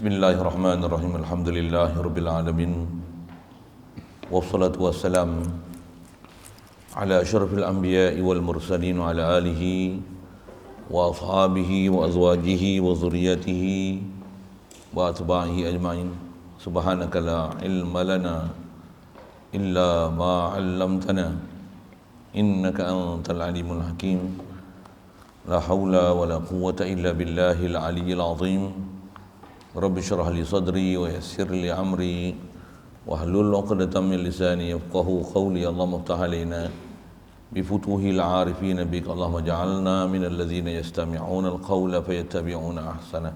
Bismillahirrahmanirrahim. Alhamdulillahirabbil alamin. Wassalatu wassalam ala asyrafil anbiya'i wal mursalin wa ala alihi wa ashabihi wa azwajihi wa zurriyyatihi wa atba'ihi ajma'in. Subhanaka la ilma lana illa ma 'allamtana innaka antal alimul hakim. La haula wa la quwwata illa billahil aliyyil azim. Rabbi syrah li sadri wa yassir li amri wahlul 'uqdatam min lisani yafqahu qawli. Allahumma iftah alaina bi futuhil 'arifin bik. Allahumma ja'alna minal ladzina yastami'una al-qawla fayattabi'una ahsana.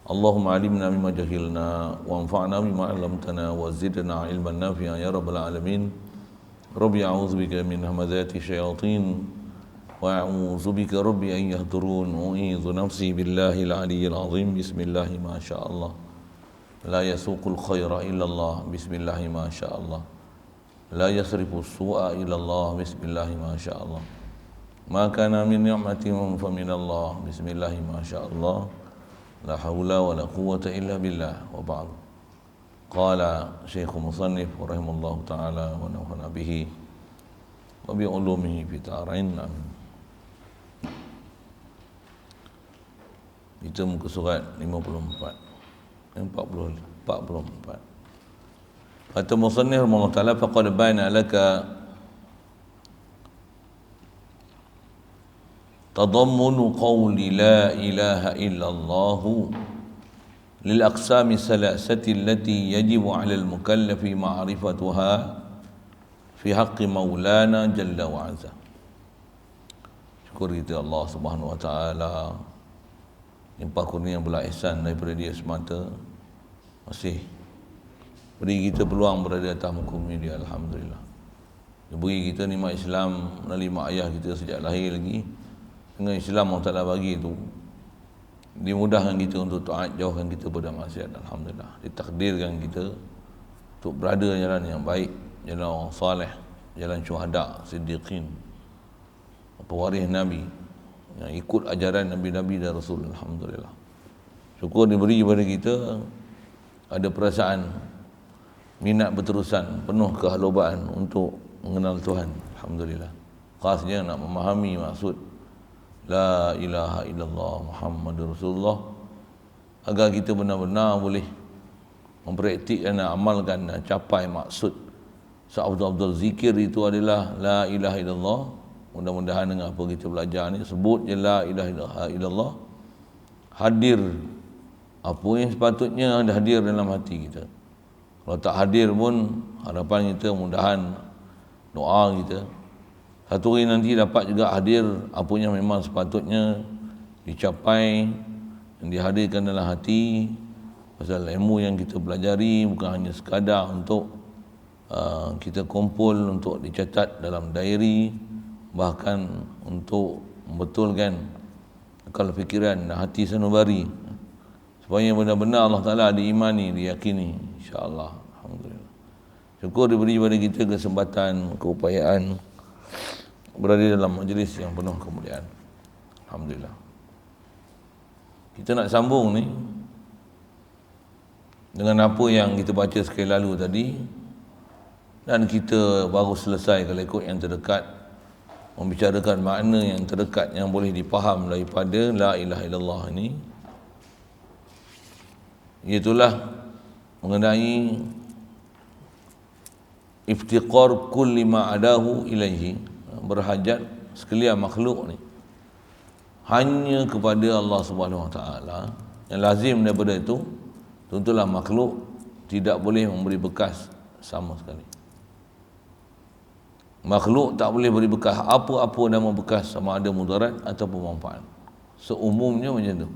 Allahumma 'allimna mimma jahilna wanfa'na bima 'allamtana wa zidna 'ilman nafi'an ya rabbal alamin. Rabbi a'udzubika min hamazati syayatin wa a'udzu bika rabbi an yahdurun. U'idzu nafsi billahil aliyyil azim. Bismillah ma syaa Allah. La yasuqul khaira illa Allah. Bismillah ma syaa Allah. La yasrifu su'a illa Allah. Bismillah ma syaa Allah. Ma kana min ni'matin fa min Allah. Bismillah ma syaa Allah. La haula wa la quwwata illa billah. Wa ba'd. Qala Syekh Musannif rahimahullahu ta'ala wa nafa'na bihi wa bi ulumihi fi darain. Amin. Kita muka surat 44. Kata musannif rahimahullah ta'ala, faqad baina laka tadammunu qawli la ilaha illallah lil aqsami salasati allati yajibu 'ala al mukallafi ma'rifatuha fi haqqi maulana jalla wa 'azza. Syukur kita Allah Subhanahu wa taala, limpah kurnia belah ihsan daripada dia semata, masih beri kita peluang berada atas muka bumi dia. Alhamdulillah, dia beri kita nikmat Islam melalui mak ayah kita sejak lahir lagi. Dengan Islam Allah Ta'ala bagi tu, dimudahkan kita untuk taat, jauhkan kita pada maksiat. Alhamdulillah, ditakdirkan kita untuk berada jalan yang baik, jalan orang saleh, jalan syuhada, siddiqin, pewaris Nabi, yang ikut ajaran Nabi-Nabi dan Rasul. Alhamdulillah, syukur diberi kepada kita ada perasaan minat berterusan, penuh kehalubaan untuk mengenal Tuhan. Alhamdulillah, khasnya nak memahami maksud La ilaha illallah Muhammadur Rasulullah, agar kita benar-benar boleh mempraktikkan dan amalkan dan capai maksud seabdul zikir itu adalah La ilaha illallah. Mudah-mudahan dengan apa kita belajar ni, sebut je La ilaha illallah, hadir apa yang sepatutnya ada hadir dalam hati kita. Kalau tak hadir pun, harapan kita mudahan doa kita satu hari nanti dapat juga hadir apa yang memang sepatutnya dicapai, yang dihadirkan dalam hati. Pasal ilmu yang kita pelajari bukan hanya sekadar untuk kita kumpul untuk dicatat dalam diary, bahkan untuk membetulkan akal fikiran dan hati sanubari, supaya benar-benar Allah Ta'ala diimani, diyakini, insya-Allah. Alhamdulillah, syukur diberi kepada kita kesempatan, keupayaan berada dalam majlis yang penuh kemuliaan. Alhamdulillah, kita nak sambung ni dengan apa yang kita baca sekali lalu tadi, dan kita baru selesai kalau ikut yang terdekat, membicarakan makna yang terdekat yang boleh dipaham daripada La ilaha illallah ini, iaitulah mengenai iftiqar kulli ma adahu ilaihi, berhajat sekalian makhluk ni hanya kepada Allah Subhanahu wa taala. Yang lazim daripada itu, tentulah makhluk tidak boleh memberi bekas sama sekali. Makhluk tak boleh beri bekas apa-apa nama bekas, sama ada mudarat ataupun manfaat. Seumumnya macam tu.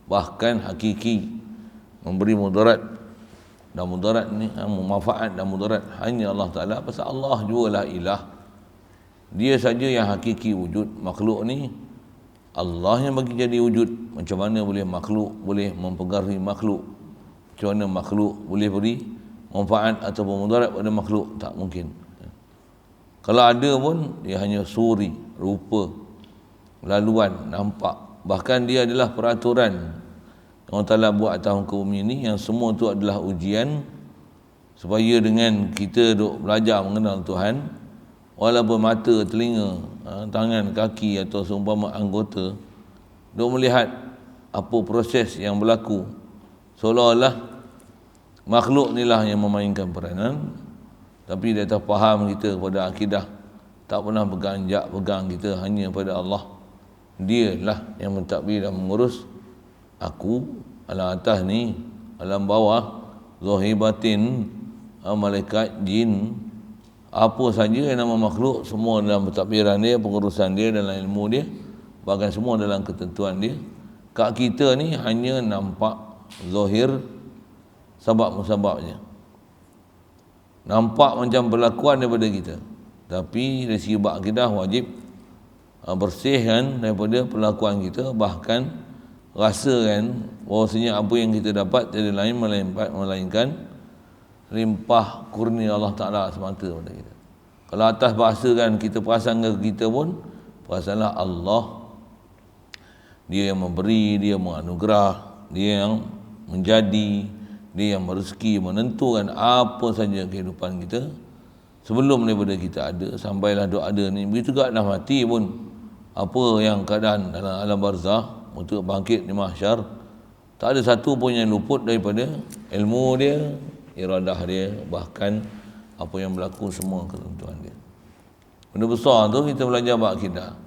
Bahkan hakiki memberi mudarat, dan mudarat ni manfaat dan mudarat hanya Allah Ta'ala. Pasal Allah jugalah ilah, dia saja yang hakiki wujud. Makhluk ni Allah yang bagi jadi wujud. Macam mana boleh makhluk boleh mempengaruhi makhluk? Macam mana makhluk boleh beri manfaat ataupun mudarat pada makhluk? Tak mungkin. Kalau ada pun, dia hanya suri, rupa, laluan, nampak. Bahkan dia adalah peraturan Allah Ta'ala buat atas muka bumi ni, yang semua tu adalah ujian supaya dengan kita duk belajar mengenal Tuhan, walaupun mata, telinga, tangan, kaki atau seumpama anggota duk melihat apa proses yang berlaku, seolah-olah makhluk ni lah yang memainkan peranan, tapi di atas faham kita pada akidah tak pernah pegang kita hanya pada Allah. Dialah yang mentadbir dan mengurus aku, alam atas ni, alam bawah, zahir batin, malaikat, jin, apa saja yang nama makhluk, semua dalam pentadbiran dia, pengurusan dia, dalam ilmu dia, bahkan semua dalam ketentuan dia. Kat kita ni hanya nampak zahir sebab-musababnya, nampak macam perlakuan daripada kita, tapi dari segi bab akidah wajib bersihkan daripada perlakuan kita, bahkan rasakan bahawasanya apa yang kita dapat tiada lain melainkan limpah kurnia Allah Ta'ala semata pada kita. Kalau atas bahasa kan kita perasan ke kita pun, perasanlah Allah, dia yang memberi, dia yang menganugerah, dia yang menjadi, dia yang merezeki, menentukan apa saja kehidupan kita sebelum daripada kita ada sampailah duk ada ni. Begitu juga dah mati pun, apa yang keadaan dalam alam barzah untuk bangkit di mahsyar, tak ada satu pun yang luput daripada ilmu dia, iradah dia, bahkan apa yang berlaku semua ketentuan dia. Benda besar tu kita belajar bab akidah.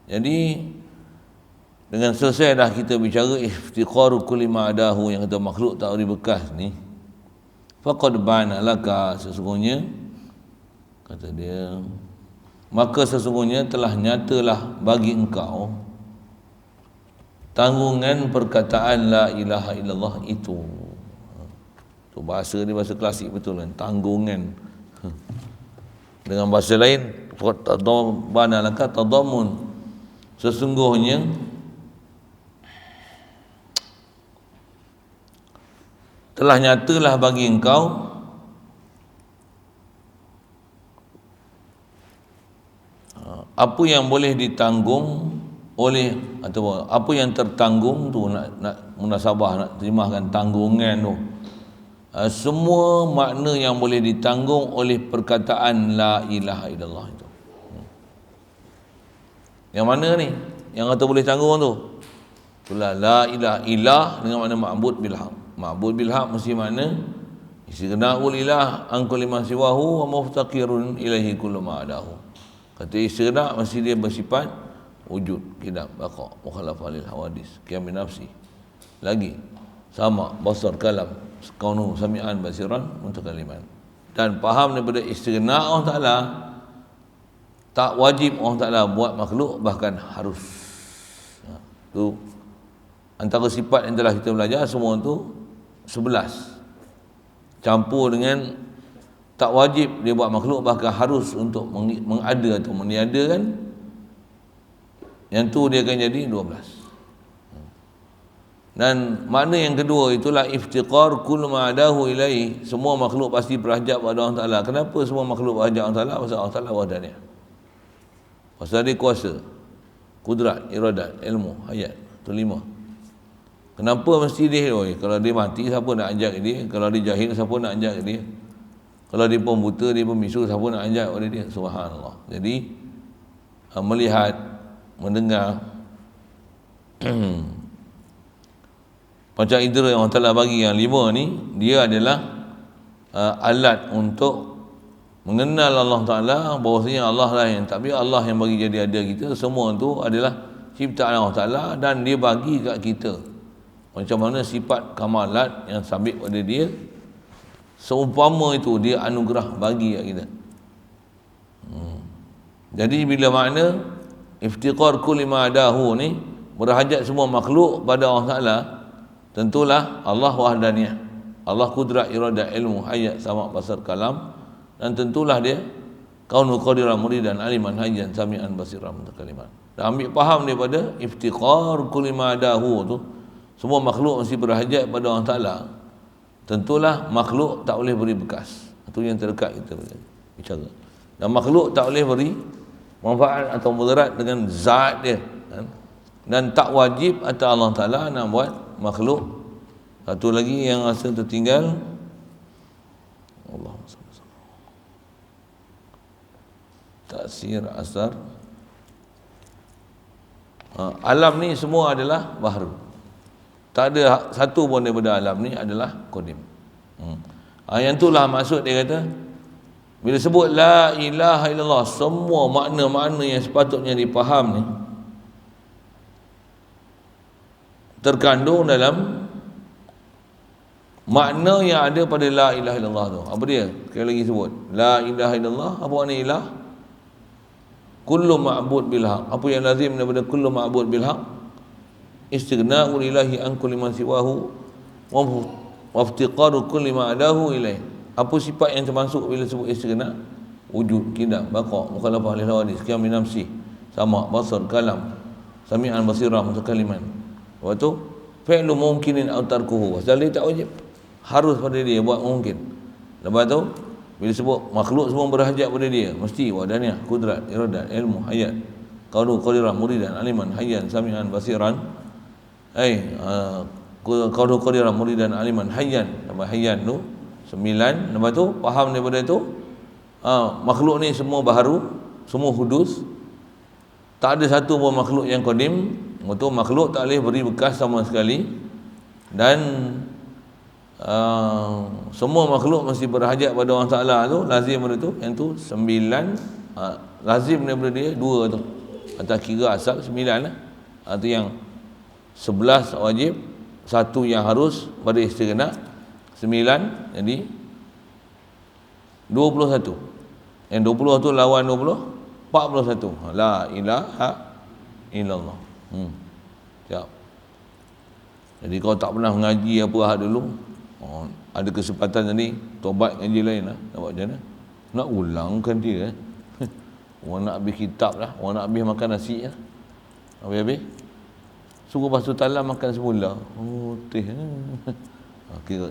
Jadi dengan selesai dah kita bicara iftiqaru kulli ma'adahu, yang kata makhluk tak beri bekas ni, faqad bana laka, sesungguhnya kata dia, maka sesungguhnya telah nyatalah bagi engkau tanggungan perkataan la ilaha illallah itu. Tu bahasa dia bahasa klasik betul kan, tanggungan. Dengan bahasa lain, bana laka tadamun, sesungguhnya telah nyatalah bagi engkau apa yang boleh ditanggung oleh, atau apa yang tertanggung tu, nak munasabah, nak terjemahkan tanggungan tu, semua makna yang boleh ditanggung oleh perkataan la ilaha illallah itu. Yang mana ni yang kata boleh tanggung tu? Itulah la ilaha ilah dengan makna ma'bud bil haq. Ma'bud bil haq mesti makna istighna'ul ilah an kulli ma siwahu wa muftaqirun ilaihi kullu ma adahu. Kata istighna' mesti dia bersifat wujud, qidam, baqa, mukhalafah lil hawadis, qiyam bi nafsi. Lagi sama basar kalam, kaunu sami'an basiran mutakaliman. Dan faham daripada istighna' Allah Ta'ala, tak wajib Allah Ta'ala buat makhluk, bahkan harus. Tu antara sifat yang telah kita belajar semua tu 11, campur dengan tak wajib dia buat makhluk, bahkan harus untuk mengada atau meniadakan, yang tu dia akan jadi 12. Dan makna yang kedua itulah iftiqar kullu ma adahu ilaihi, semua makhluk pasti berhajat pada Allah Ta'ala. Kenapa semua makhluk berhajat Allah Ta'ala? Pasal Allah Ta'ala wahdaniyah, pasal dia kuasa, kudrat, iradat, ilmu, hayat. Itu 5. Kenapa mesti dia? Kalau dia mati, siapa nak ajak dia? Kalau dia jahil, siapa nak ajak dia? Kalau dia pun buta, dia pun bisu, siapa nak ajak oleh dia? Subhanallah. Jadi melihat, mendengar, macam indera yang Allah Ta'ala bagi yang 5 ni, dia adalah alat untuk mengenal Allah Ta'ala, bahawasanya Allah lah yang takbir, Allah yang bagi jadi ada kita. Semua tu adalah ciptaan Allah Ta'ala, dan dia bagi kat kita macam mana sifat kamalat yang sabit pada dia, seumpama itu dia anugerah bagi kat kita. Jadi bila makna iftiqar kulli ma adahu ni, berhajat semua makhluk pada Allah Ta'ala, tentulah Allah wahdaniyah, Allah kudrat, iradah, ilmu, hayat, sama, basar, kalam, dan tentulah dia kaunu qadiran muridan aliman hayyan sami'an basiran mutakaliman. Dan ambil faham daripada iftiqar kulli ma adahu tu, semua makhluk mesti berhajat pada Allah Ta'ala, tentulah makhluk tak boleh beri bekas. Itu yang terdekat kita bicara. Dan makhluk tak boleh beri manfaat atau mudarat dengan zat dia, dan tak wajib atas Allah Ta'ala nak buat makhluk Satu lagi yang rasa tertinggal, Allahumma salli alaihi wasallam. Taksir asar. Alam ni semua adalah baharu. Tak ada satu pun daripada alam ni adalah qadim. Yang itulah maksud dia kata, bila sebut la ilaha illallah, semua makna-makna yang sepatutnya dipaham ni terkandung dalam makna yang ada pada la ilaha illallah tu. Apa dia? Sekali lagi sebut la ilaha illallah. Apa makna ilah? Kullu ma'bud bil haq. Apa yang lazim daripada kullu ma'bud bil haq? Istighna'u lillahi an kulli man siwahu wa iftiqaru kulli ma adahu ilaih. Apa sifat yang termasuk bila sebut istighna? Wujud, qidam, baqa, mukhalafah lil hawadis, qiyam bi nafsi, sama, basar, kalam, sami'an, basirah, mutakaliman. Lepas tu fi'lu mungkinin aw tarkuhu. Pasal dia tak wajib, harus pada dia buat mungkin. Lepas tu bila sebut makhluk semua berhajat pada dia, mesti wadaniyah, kudrat, iradat, ilmu, hayat, qawlu, qadirah, muridan, aliman, hayyan, sami'an, basiran. Qawlu, qadirah, muridan, aliman, hayyan. Sampai hayyan tu 9. Lepas tu faham daripada tu makhluk ni semua baharu, semua hudus. Tak ada satu pun makhluk yang qadim. Betul, makhluk tak boleh beri bekas sama sekali. Dan semua makhluk mesti berhajat pada Allah Ta'ala tu, lazim pada tu. Yang tu 9, lazim daripada dia 2 tu. Atau kira asal 9 lah. Itu yang 11 wajib, 1 yang harus pada istighna, 9, jadi 21. Yang 20 tu lawan 20, 41. La ilaha illallah. Siap. Jadi kalau tak pernah mengaji apa hal dulu, ada kesempatan tadi tobat ngaji lain lah. Nak buat macam mana? Nak ulangkan dia. Orang nak habis kitab lah, orang nak habis makan nasi lah. Habis-habis suruh basuh talam makan semula. Oh, teh. Kira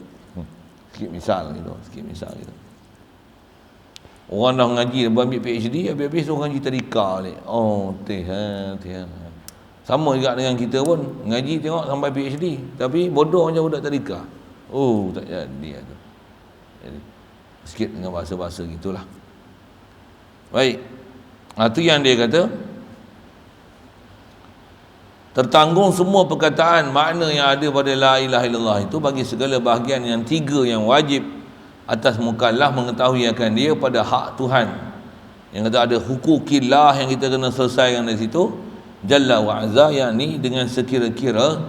sikit misal gitu. Orang dah ngaji, dah ambil PhD, habis-habis suruh ngaji tadika balik. Oh, teh. Sama juga dengan kita pun, ngaji tengok sampai PhD, tapi bodoh macam budak tadika. Oh, tak jadi tu. Jadi sikit dengan bahasa-bahasa gitulah. Baik. Itu yang dia kata, tertanggung semua perkataan makna yang ada pada la ilaha illallah itu bagi segala bahagian yang 3 yang wajib atas mukallaf mengetahui akan dia pada hak Tuhan. Yang kata ada hukukillah yang kita kena selesaikan dari situ, jalla wa azza, yakni dengan sekira-kira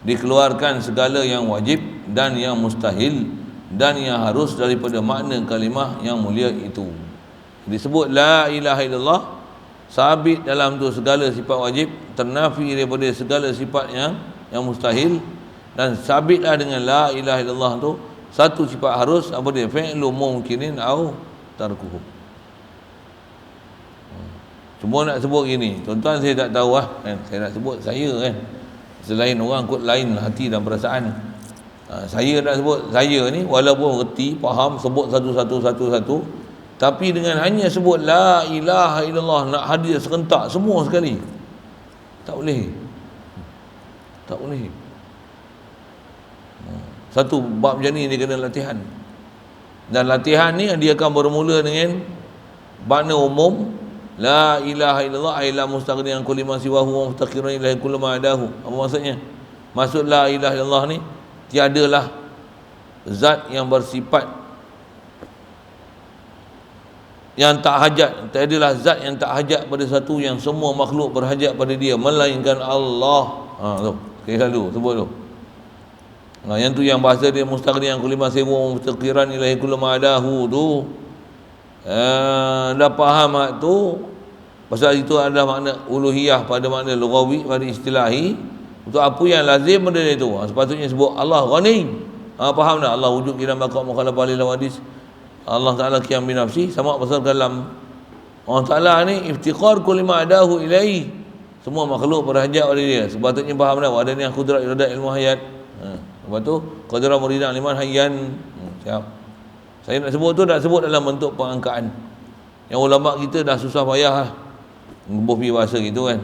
dikeluarkan segala yang wajib dan yang mustahil dan yang harus daripada makna kalimah yang mulia itu. Disebut la ilaha illallah, sabit dalam tu segala sifat wajib, ternafi daripada segala sifat yang mustahil, dan sabitlah dengan la ilaha illallah tu satu sifat harus, apa dia? Fi'lu mungkinin au tarkuhu. Cuma nak sebut gini, tuan-tuan saya tak tahu lah kan? Saya nak sebut saya kan, selain orang kot lain hati dan perasaan. Saya nak sebut saya ni, walaupun reti, faham, sebut satu-satu, tapi dengan hanya sebut la ilaha illallah, nak hadir serentak semua sekali, tak boleh. Satu bab macam ni dia kena latihan. Dan latihan ni dia akan bermula dengan makna umum la ilaha illallah ay la mustaghniyan kulli ma siwahu wa muftaqirun ilaihi kullu ma adahu. Apa maksudnya? Maksud la ilaha illallah ni, tiadalah zat yang bersifat yang tak hajat, tiadalah zat yang tak hajat pada satu yang semua makhluk berhajat pada dia melainkan Allah. Tu sekali selalu sebut tu. Yang tu yang bahasa dia mustaghniyan kulli ma siwahu wa muftaqirun ilaihi kullu ma adahu tu. Dah faham hak tu, pasal itu adalah makna uluhiyah pada makna lughawi, pada istilahi. Untuk apa yang lazim pada dia tu, sepatutnya sebut Allah Ghani. Faham tak? Allah wujud kira baqa mukhalafah lil hawadis, Allah Ta'ala qiyam bi nafsi, sama pasal kalam. Allah Ta'ala ni iftiqar kulli ma adahu ilaihi, semua makhluk berhajat pada dia. Sepatutnya faham tak? Ada ni kudrat, iradat, ilmu, hayat. Lepas tu qadirah, muridan, aliman, hayyan. Siap. Saya nak sebut tu, nak sebut dalam bentuk pengangkaan. Yang ulama kita dah susah payah lah ngebuh pergi bahasa gitu kan.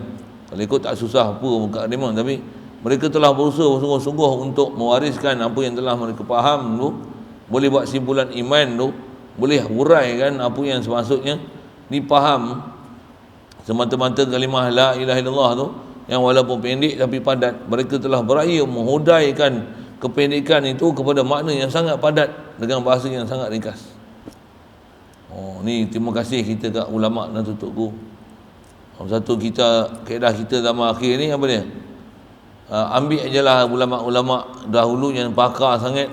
Kalau ikut tak susah apa muka memang, tapi mereka telah berusaha sungguh-sungguh untuk mewariskan apa yang telah mereka faham tu, boleh buat simpulan iman tu, boleh huraikan apa yang semaksudnya dipaham. Semata-mata kalimah la ilaha illallah tu yang walaupun pendek tapi padat, mereka telah beraya menghudaikan kependekan itu kepada makna yang sangat padat dengan bahasa yang sangat ringkas. Oh, ni terima kasih kita kat ulama dan tutupku. Satu kita, kaedah kita zaman akhir ni apa dia? Ambil ajalah ulama-ulama dahulu yang pakar sangat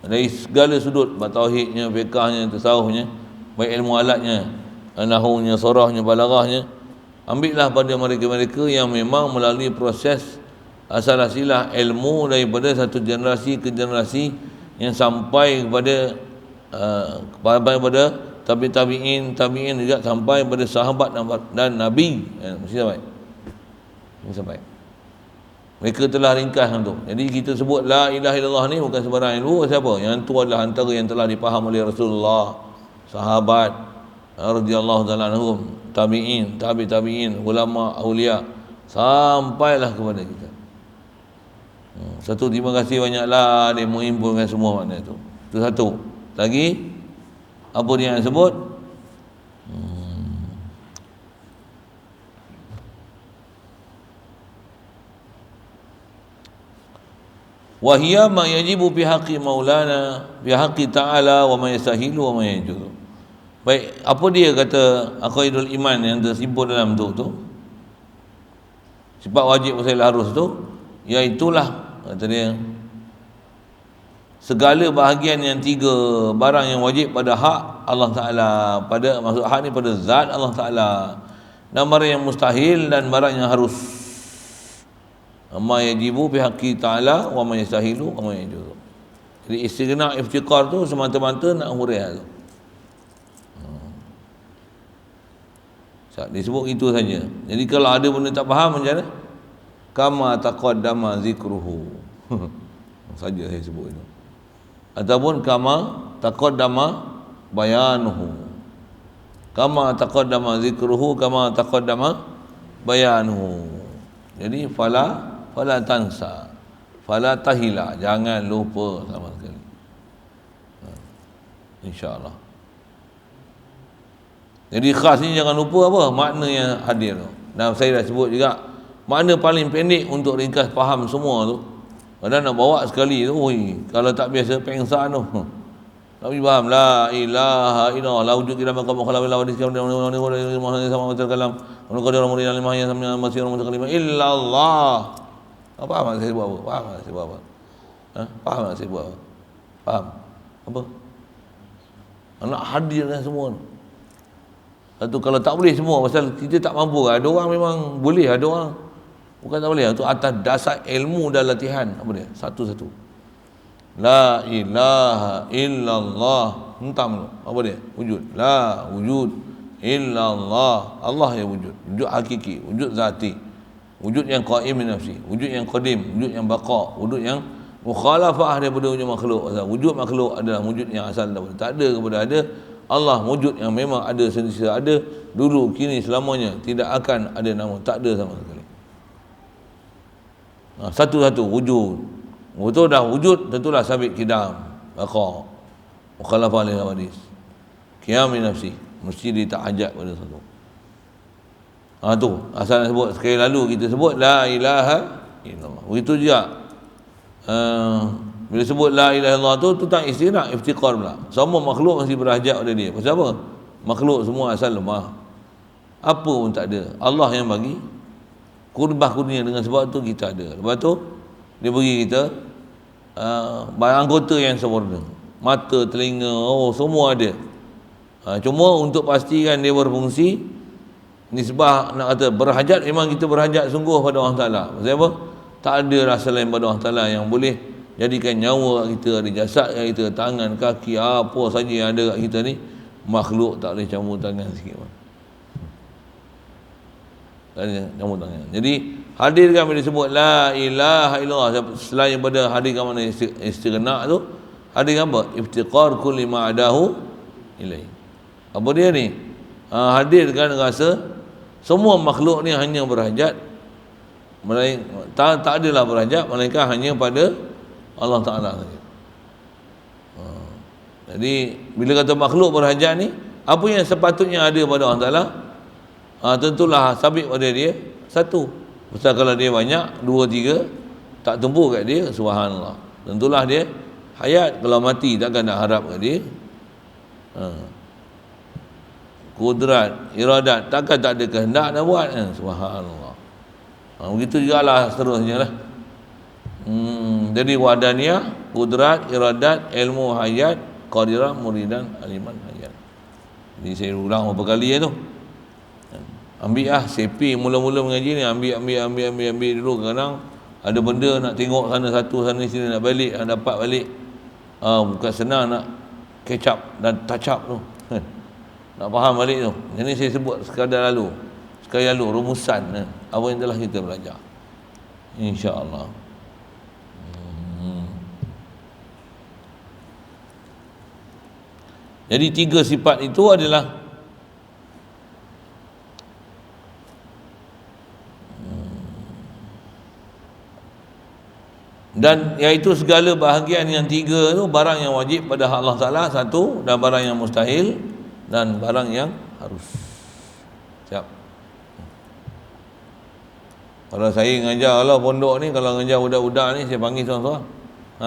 dari segala sudut, tauhidnya, fiqahnya, tasawufnya, baik ilmu alatnya, nahwunya, sarahnya, balaghahnya. Ambillah pada mereka-mereka yang memang melalui proses asal-asilah ilmu daripada satu generasi ke generasi yang sampai kepada tabi'in juga sampai pada sahabat dan nabi. Mesti sampai. Mereka telah ringkas tu. Jadi kita sebut la ilaha illallah ni bukan sembarang ilmu. Siapa? Yang tu adalah antara yang telah dipaham oleh Rasulullah, sahabat radhiyallahu taala anhum, tabi'in, ulama, aulia, sampailah kepada kita. Satu, terima kasih banyaklah dia menghimpunkan semua makna itu. Itu satu. Lagi apa dia yang sebut? Wahia ma yajibu fi haqqi maulana fi haqqi ta'ala wa ma yastahilu wa ma yajuz. Baik, apa dia kata aqaidul iman yang tersimpul dalam tu? Sifat wajib usail harus tu, iaitulah kata dia segala bahagian yang tiga barang yang wajib pada hak Allah Ta'ala, pada maksud hak ni pada zat Allah Ta'ala, dan barang yang mustahil dan barang yang harus. Ma yajibu bihaqqi ta'ala wa ma yastahilu wa ma yajuz. Jadi istighna iftiqar tu semata-mata nak huraikan tu. Disebut itu saja. Jadi kalau ada benda tak faham macam mana? Kama taqaddama zikruhu. Saja saya sebut itu. Ataupun kama taqaddama bayanuhu. Kama taqaddama zikruhu kama taqaddama bayanuhu. Jadi fala tansa, fala tahila, jangan lupa sama sekali. InsyaAllah. Jadi khas ni jangan lupa apa? Makna yang hadir tu. Dan saya dah sebut juga, makna paling pendek untuk ringkas faham semua tu. Kadang nak bawa sekali tu, kalau tak biasa pengsan tu. Tak faham la ilaha illallah, la wujud illa maqam khalaq la wadis kalam sama macam kalam. Qadir murid alimah yang sama masih orang kalimah illallah. Apa maksud saya buat apa? Faham tak saya buat apa? Faham tak saya buat apa? Faham? Apa? Nak hadirkan semua. Satu, kalau tak boleh semua pasal kita tak mampu. Ada orang memang boleh, ada orang bukan tak boleh. Itu atas dasar ilmu dan latihan. Apa dia? Satu-satu. La ilaha illallah. Hentam tu. Apa dia? Wujud. La wujud illallah. Allah yang wujud. Wujud hakiki, wujud zati. Wujud yang qaim min nafsi, wujud yang qadim, wujud yang baqa, wujud yang mukhalafah daripada wujud makhluk. Wujud makhluk adalah wujud yang asal daripada tak ada kepada ada. Allah wujud yang memang ada, sentiasa ada, dulu, kini, selamanya, tidak akan ada nama, tak ada sama sekali. Satu-satu wujud. Betul dah wujud, tentulah sabit kidam, baqa, mukhalafah lil hadis, qiyam min nafsi, mesti ditahajat pada satu. Tu asal sebut sekali lalu kita sebut la ilaha illallah. Begitu juga bila sebut la ilaha illallah tu tak istighna iftiqar pula. Semua makhluk mesti berhajat pada dia. Pasal apa? Makhluk semua asal lemah. Apa pun tak ada. Allah yang bagi. Kurbah kurnia dengan sebab tu kita ada. Lepas tu dia bagi kita anggota yang sempurna. Mata, telinga, semua ada. Cuma untuk pastikan dia berfungsi, nisbah nak kata berhajat, memang kita berhajat sungguh pada Allah Ta'ala. Sebab apa? Tak ada rasa lain pada Allah Ta'ala yang boleh jadikan nyawa kita, ada jasad kita, tangan, kaki, apa saja yang ada kat kita ni, makhluk tak boleh campur tangan sikit pun. Tak boleh campur tangan. Jadi hadirkan bila disebut la ilaha illallah, selain daripada hadirkan mana istighna tu, hadirkan apa? Iftiqar kulli ma'adahu ilaih. Apa dia ni? Hadirkan rasa semua makhluk ni hanya berhajat tak adalah berhajat melainkan hanya pada Allah Ta'ala saja. Jadi bila kata makhluk berhajat ni, apa yang sepatutnya ada pada Allah Ta'ala, tentulah sabit pada dia satu. Pasal kalau dia banyak, dua, tiga, tak tumpu kat dia, subhanallah. Tentulah dia hayat. Kalau mati takkan nak harap kat dia. Kudrat, iradat, takkan tak ada kehendak nak buat, subhanallah. Begitu jugalah seterusnya lah. Jadi wahdaniyah, kudrat, iradat, ilmu, hayat, qadirah, muridan, aliman, hayat. Jadi saya ulang beberapa kali tu. Ambil sepi mula-mula mengaji ni, ambil dulu. Kadang ada benda nak tengok sana satu, sana sini, nak balik, nak dapat balik. Bukan senang nak catch up dan touch up tu. Nak faham balik tu. Jadi saya sebut sekali lalu rumusan apa yang telah kita belajar, insya-Allah. Jadi tiga sifat itu adalah dan iaitu segala bahagian yang tiga tu barang yang wajib pada Allah Ta'ala satu, dan barang yang mustahil, dan barang yang harus. Siap. Kalau saya mengajar Allah pondok ni, kalau mengajar budak-budak ni, saya panggil seorang-seorang,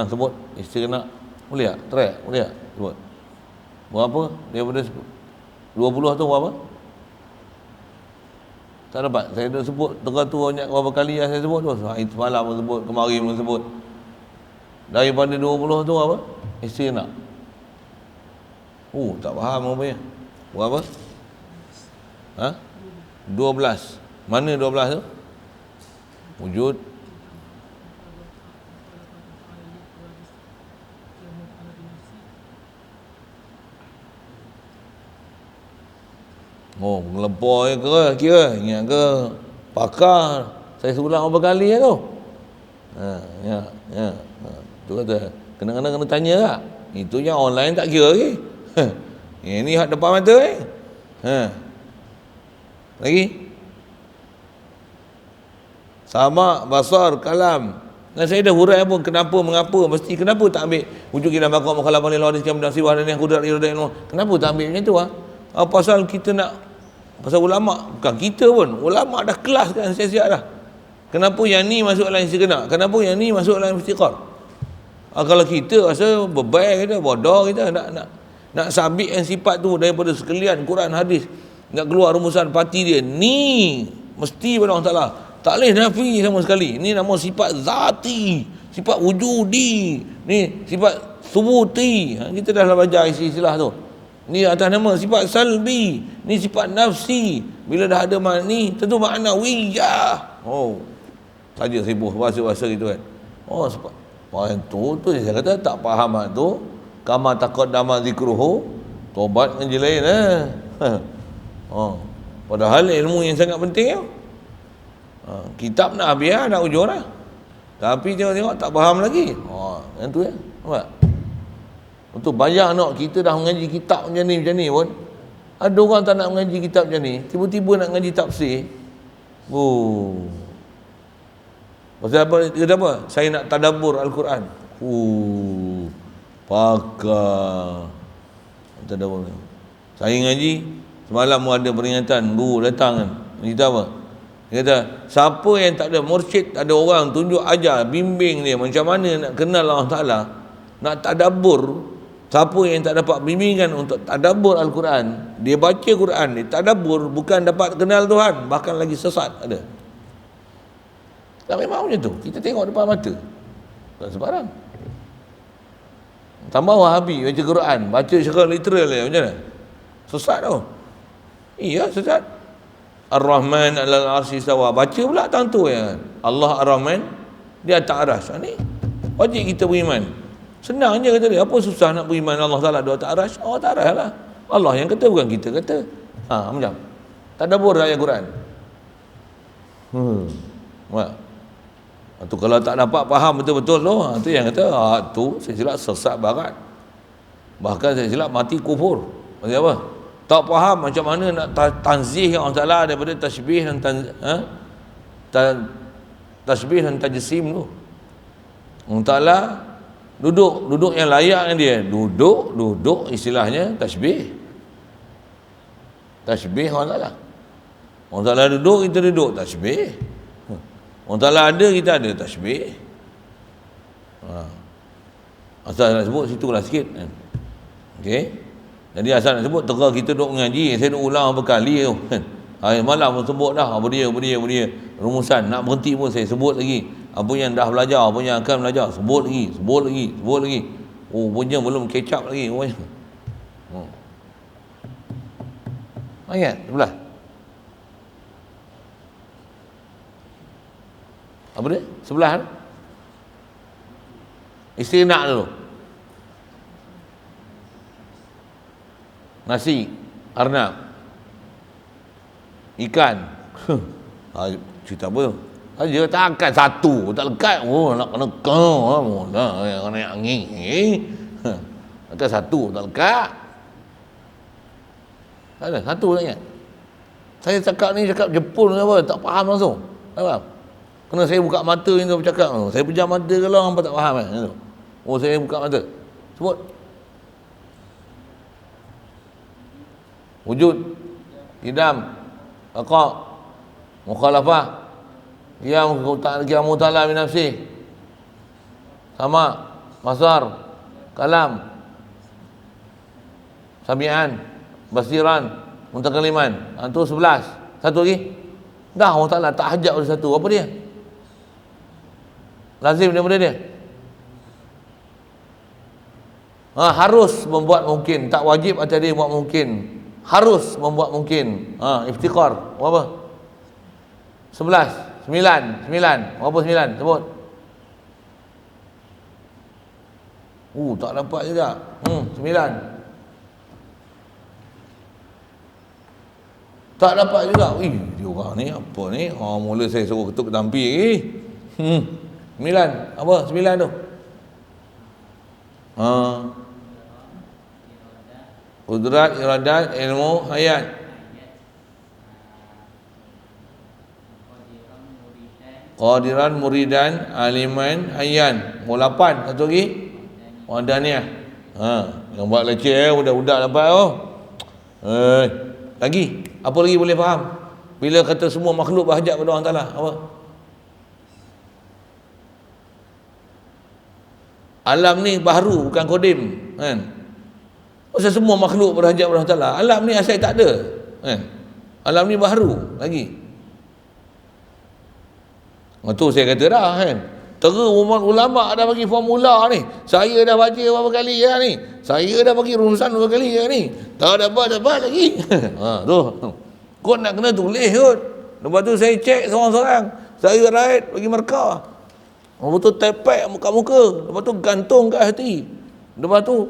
sebut isteri nak, boleh tak? Try, boleh tak? Sebut berapa daripada 20 tu berapa? Tak dapat. Saya dah sebut tengah-tu banyak berapa kali yang saya sebut tu. Itu malam pun sebut, kemarin pun sebut. Daripada 20 tu apa? Isteri nak. Tak faham rupanya. Berapa? 12. Mana 12 tu? Wujud. Menglepor ke kira ingat ke pakar. Saya ulang berapa kali tu. Tu kata kena tanya tak. Itu yang online tak kira lagi. Ini hak depan mata lagi sama basar kalam. Dan saya dah hurai pun mengapa mesti kenapa tak ambil wujud kita bakal mukhalafah lil hadis kam dan siwah dan yang kudrat iradah ilmu. Kenapa tak ambil macam tu pasal kita nak, pasal ulama, bukan kita pun, ulama dah kelas kan siap-siap dah. Kenapa yang ni masuk dalam istiqna? Kenapa yang ni masuk dalam istiqar? Kalau kita rasa bebai kita, bodoh kita nak sabit yang sifat tu daripada sekalian Quran hadis, nak keluar rumusan parti dia, ni mesti pada Allah Ta'ala. Tak boleh nafi sama sekali. Ni nama sifat zati, sifat wujudi, ni sifat subuti. Kita dah belajar istilah tu. Ni atas nama sifat salbi, ni sifat nafsi. Bila dah ada makna ni, tentu makna wiyah. Saja sibuk bahasa-bahasa gitu kan. Sebab orang tu saya kata tak faham tu. Kama taqaddama zikruhu, tobat dengan je lain padahal ilmu yang sangat penting kitab nak habis nak ujung dah. Tapi tengok tak faham lagi. Yang tu nampak? Untuk bayang kita dah mengaji kitab macam ni pun ada orang tak nak mengaji kitab macam ni, tiba-tiba nak mengaji tafsir. Pasal apa? Dia kata apa? Saya nak tadabbur Al-Quran. Pakar tadabbur. Saya ngaji semalam ada peringatan, guru datang kan. Dia kata apa? Dia kata siapa yang tak ada mursyid, tak ada orang tunjuk ajar, bimbing dia macam mana nak kenal Allah Ta'ala, nak tadabbur. Siapa yang tak dapat bimbingan untuk tadabbur Al-Quran, dia baca Quran, dia tadabbur, bukan dapat kenal Tuhan, bahkan lagi sesat ada. Tak memang macam tu. Kita tengok depan mata. Tak sebarang. Tambah Wahabi baca Quran, baca secara literal dia macam mana? Sesat tau. Iya, sesat. Ar-Rahman 'alal 'arsy istawa. Baca pula tentu ya. Allah Ar-Rahman di atas aras. Ni wajib kita beriman. Senang je kata dia. Apa susah nak beriman Allah Ta'ala di atas aras? Atas aras lah. Allah yang kata, bukan kita kata. Macam tadabbur ayat Quran. Tu kalau tak dapat faham betul-betul tu yang kata tu saya silap sesat barat. Bahkan saya silap mati kufur. Maksud apa? Tak faham macam mana nak tanzih Allah Ta'ala daripada tasbih dan Tasbih dan tajsim tu. Allah Ta'ala duduk yang layak dengan dia. Duduk istilahnya tasbih. Tasbih Allah Ta'ala. Allah Ta'ala duduk, kita duduk, tasbih. Allah Ta'ala ada, kita ada, tasbih. Asal nak sebut situlah sikit. Okey. Jadi asal nak sebut tengah kita duduk mengaji, saya duduk ulang berkali tu. Hari malam pun sebut dah apa dia rumusan. Nak berhenti pun saya sebut lagi. Apa yang dah belajar, apa yang akan belajar, sebut lagi. Oh, punya belum catch up lagi rupanya. Ayat sebelah. Apa dia? Sebelah tu. Isteri nak dulu. Nasi, arnab, ikan. Cerita apa? Dia takkan satu, tak lekat. Oh, nak kena kau. Nak naik angin. Takkan satu, tak lekat. Tak ada, satu saja. Saya cakap ni cakap Jepun ke apa, tak faham langsung. Tak faham. Kena saya buka mata ni tu bercakap. Saya pejam mata kalau hampa tak faham kan. Oh, saya buka mata. Sebut. Wujud, idam, baqa', mukhalafah, qiyam ta'ala min nafsi, sama, masar, kalam, sami'an, basiran, muntakaliman. Itu 11. Satu lagi. Dah Allah Ta'ala tak hajat pada satu. Apa dia? Lazim daripada dia. Harus membuat mungkin, tak wajib atas dia buat mungkin. Harus membuat mungkin. Iftiqar. Apa? 11. 9. Apa 9? Sebut. Tak dapat juga. 9. Tak dapat juga. Dia orang ni apa ni? Mula saya suruh ketuk tampi lagi. 9. Apa? 9 tu. Qudrat, iradat, ilmu, hayat. Qadiran, muridan, aliman, hayyan. 8. Satu lagi. Wadaniyah. Yang buat leceh budak-budak dapat lagi. Apa lagi boleh faham? Bila kata semua makhluk berhajat pada Allah Ta'ala. Apa? Alam ni baharu, bukan kodim, kan? Pasal semua makhluk berhajat pada Allah Ta'ala. Alam ni asal tak ada, kan? Alam ni baharu lagi. Itu saya kata dah, kan? Ulama dah bagi formula ni. Saya dah baca berapa kali ya ni. Saya dah bagi rumusan berapa kali ya ni. Tak dapat lagi. Tu. Kau nak kena tulis kot. Lepas tu saya cek seorang-seorang. Saya write bagi markah. Lepas tu tepek muka-muka. Lepas tu gantung kat hati. Lepas tu,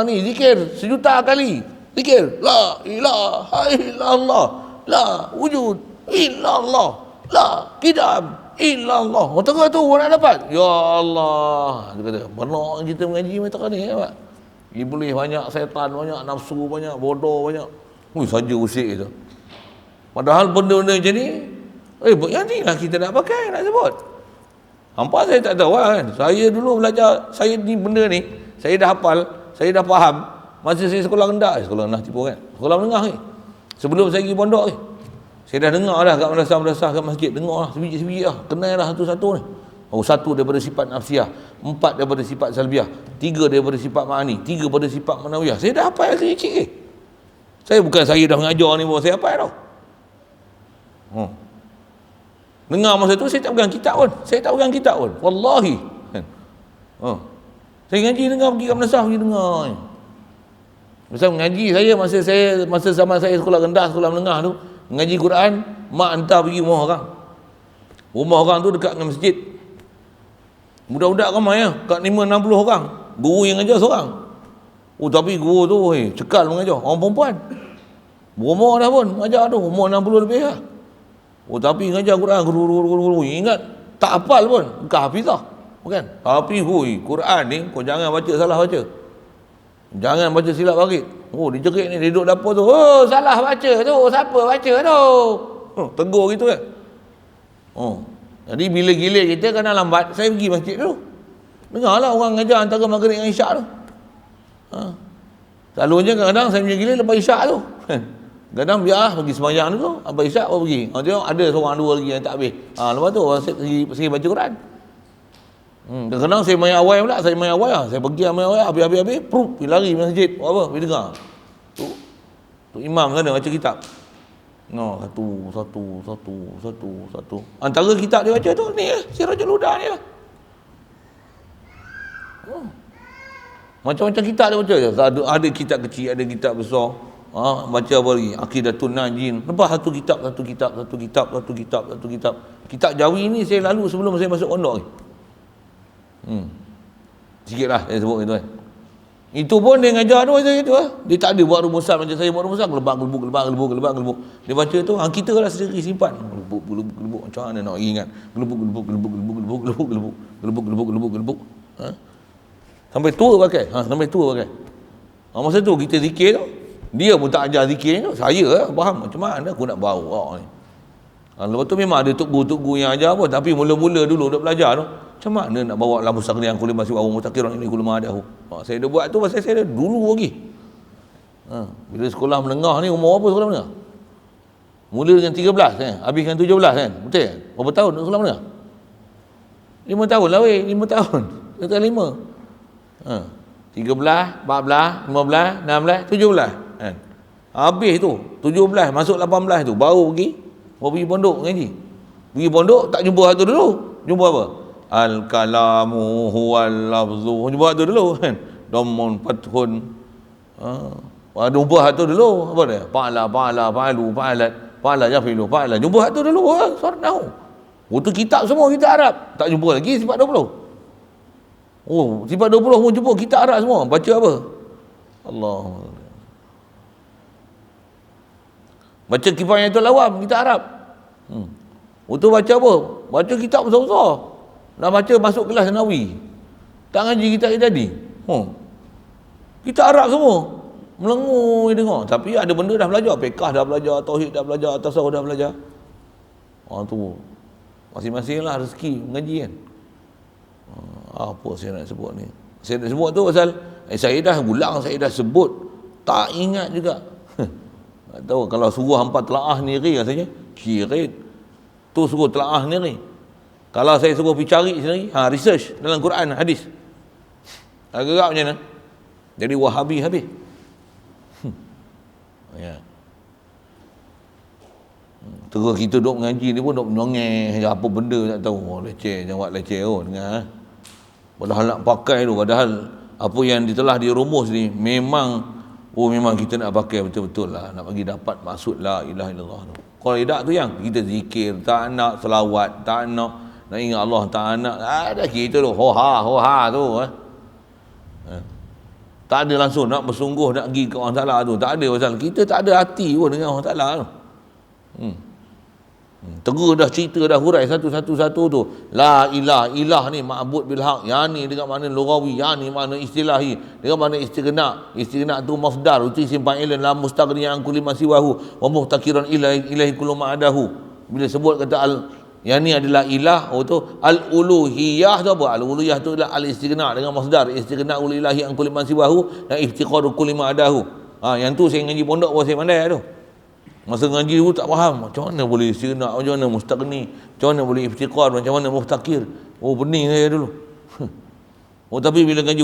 ni zikir 1,000,000 kali. Zikir, la ilaha illallah, la wujud illallah, la qidam illallah. Tengah tu orang nak dapat. Ya Allah. Dia kata, benar kita mengaji macam ni, Pak. Iblis banyak, syaitan banyak, nafsu banyak, bodoh banyak. Saja usik itu. Padahal benda-benda macam ni, yang ni lah kita nak pakai, nak sebut. Hampa saya tak tahu kan. Saya dulu belajar, saya ni benda ni, saya dah hafal, saya dah faham. Masa saya sekolah rendah, sekolah rendah tipu kan. Sekolah menengah ni. Sebelum saya pergi pondok ni. Saya dah dengar dah kat madrasah-madrasah, kat masjid. Dengar lah, sebiji-sebiji lah. Kenal dah satu-satu ni. 1 daripada sifat nafsiyah, 4 daripada sifat salbiyah, 3 daripada sifat ma'ani, 3 daripada sifat manawiyah. Saya dah hafal kecil-kecil ni. Saya bukan saya dah mengajar ni bahawa saya hafal tau. Dengar masa tu saya tak pegang kitab pun. Saya tak pegang kitab pun. Wallahi. Saya ngaji dengar, pergi kat madrasah, pergi dengar. Masa mengaji masa zaman saya sekolah rendah, sekolah menengah tu, mengaji Quran, mak hantar pergi rumah orang. Rumah orang tu dekat dengan masjid. Budak-budak ramai ya, kat 5-60 orang. Guru yang ajar seorang. Tapi guru tu cekal mengajar, orang perempuan. Berumur dah pun mengajar tu, umur 60 lebih lah. Tapi mengajar Quran, guru. Ingat tak hafal pun, bukan hafizah. Bukan. Tapi Quran ni kau jangan baca salah baca. Jangan baca silap barit. Dijerit ni, dia duduk dapur tu. Salah baca tu. Siapa baca tu? Tegur gitu kan. Jadi bila gila kita kena lambat, saya pergi masjid dulu. Dengarlah orang ngajar antara maghrib dengan isyak tu. Selalunya kadang-kadang saya punya gila lepas isyak tu. Kadang biar pergi sembahyang dulu, lepas isyak baru pergi. Tengok ada seorang dua lagi yang tak habis. Lepas tu saya baca Quran. Kadang-kadang saya main awal pula, saya main awal lah. Saya pergi main awal, habis-habis, pergi lari masjid. Buat apa? Pergi dengar. Tu imam sana baca kitab. Satu. Antara kitab dia baca tu, ni lah, Sirajul Huda ni lah. Macam-macam kitab dia baca je. Ada kitab kecil, ada kitab besar. Baca apa lagi? Aqidatun Najin. Lepas satu kitab. Kitab Jawi ni saya lalu sebelum saya masuk pondok ni. Sikit lah saya sebut itu kan. Itu pun dia ngajar tu macam itu. Dia tak ada buat rumusan macam saya buat rumusan. Gelebak. Dia baca tu, kita lah sendiri simpan. Gelebuk. Macam mana nak ingat? Gelebuk. Sampai tua pakai. Masa tu kita zikir tu, dia pun tak ajar zikir tu. Saya faham macam mana aku nak bawa ni. Lepas tu memang ada tukgu yang ajar pun. Tapi mula-mula dulu duk belajar tu, macam mana nak bawa lamu sakni yang kulit masih bawa mutakiran ini kulit madahu. Saya dah buat tu pasal saya dah dulu lagi. Bila sekolah menengah ni, umur apa sekolah menengah? Mula dengan 13 kan, habis dengan 17 kan. Betul? Berapa tahun sekolah menengah? 5 tahun lah weh, 5 tahun. Kata 5. 13, 14, 15, 16, 17 kan. Habis tu 17 masuk 18 tu baru pergi pondok ngaji. Pergi pondok tak jumpa satu dulu. Jumpa apa? Al-kalamu huwal lafzu. Jumpa satu dulu kan. Domun fathun. Jumpa satu dulu. Apa dia? Fa'alu, fa'ala yafilu, fa'ala. Jumpa satu dulu. Suara nahu. Itu kitab semua kitab Arab. Tak jumpa lagi sifat 20. Sifat 20 pun jumpa kitab Arab semua. Baca apa? Allah. Baca Kifayatul Awam kitab Arab. Itu baca apa? Baca kitab besar-besar. Dah baca masuk kelas Nawawi. Tak ngaji kitab tadi. Kitab Arab semua. Melengur dengar. Tapi ada benda dah belajar. Fiqh dah belajar, tauhid dah belajar, tasawuf dah belajar. Tu masing-masing lah rezeki mengaji kan. Apa saya nak sebut ni? Saya nak sebut tu pasal saya dah ulang, saya dah sebut, tak ingat juga. Tak tahu kalau suruh hampa telaah niri rasanya kirit. Tu suruh telaah niri. Kalau saya suruh pergi cari sendiri, research dalam Quran, hadis. Agak-agak macam mana? Jadi Wahabi habis. Ya. Terus kita duk mengaji ni pun duk menongeng apa benda tak tahu. Leceh, jangan buat leceh dengar. Padahal nak pakai tu, padahal apa yang telah dirumus ni memang kita nak pakai betul-betul lah, nak bagi dapat maksud la ilaha illallah tu. Kalau tidak tu yang kita zikir, tak nak selawat, tak nak ingat Allah, tak nak ada kita tu hoha tu tak ada langsung nak bersungguh nak pergi ke orang Taala tu, tak ada pasal kita tak ada hati pun dengan orang Taala tu. Tegur dah cerita dah hurai satu-satu tu. La ilah ni ma'bud bil haq. Yang ni dengan makna lughawi, yang ni makna istilahi. Dengan makna istighna. Istighna tu mafdar, uti isim fa'il la mustaghni an kulli ma siwahu wa muhtakiran ilahi kullu ma adahu. Bila sebut kata yang ni adalah ilah, tu al-uluhiyah tu apa? Al-uluhiyah tu adalah al-istighna dengan masdar istighna ul ilahi an kulli ma siwahu dan iftiqaru kulli ma adahu. Yang tu saya ngaji pondok pun saya pandai tu. Masa ngaji dulu tak faham macam mana boleh istighna, macam mana mustaqni, macam mana boleh iftiqar, macam mana muhtakir. Pening saya dulu. Tapi bila ngaji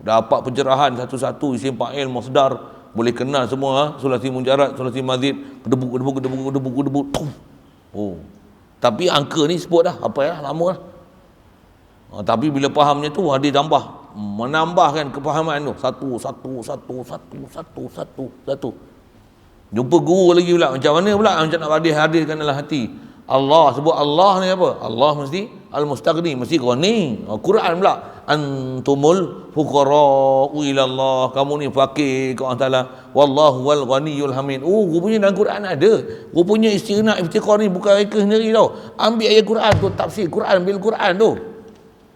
dapat pencerahan satu-satu isim fa'il masdar, boleh kenal semua sulasi mujarrad, sulasi mazid, kedebuk. Tapi angka ni sebut dah apa ya, lama dah. Tapi bila fahamnya tu dia menambahkan kefahaman tu satu. Jumpa guru lagi pula, macam mana pula macam nak hadirkan dalam hati. Allah, sebut Allah ni apa? Allah mesti al-mustaghni, mesti ghani. Quran pula, antumul fuqara'u ila Allah, kamu ni fakir ke Allah Taala, wallahu wal ghaniyul hamid. Rupanya dalam Quran ada. Rupanya istighna iftiqar ni bukan mereka sendiri tau. Ambil ayat Quran tu, tafsir Quran bil Quran tu.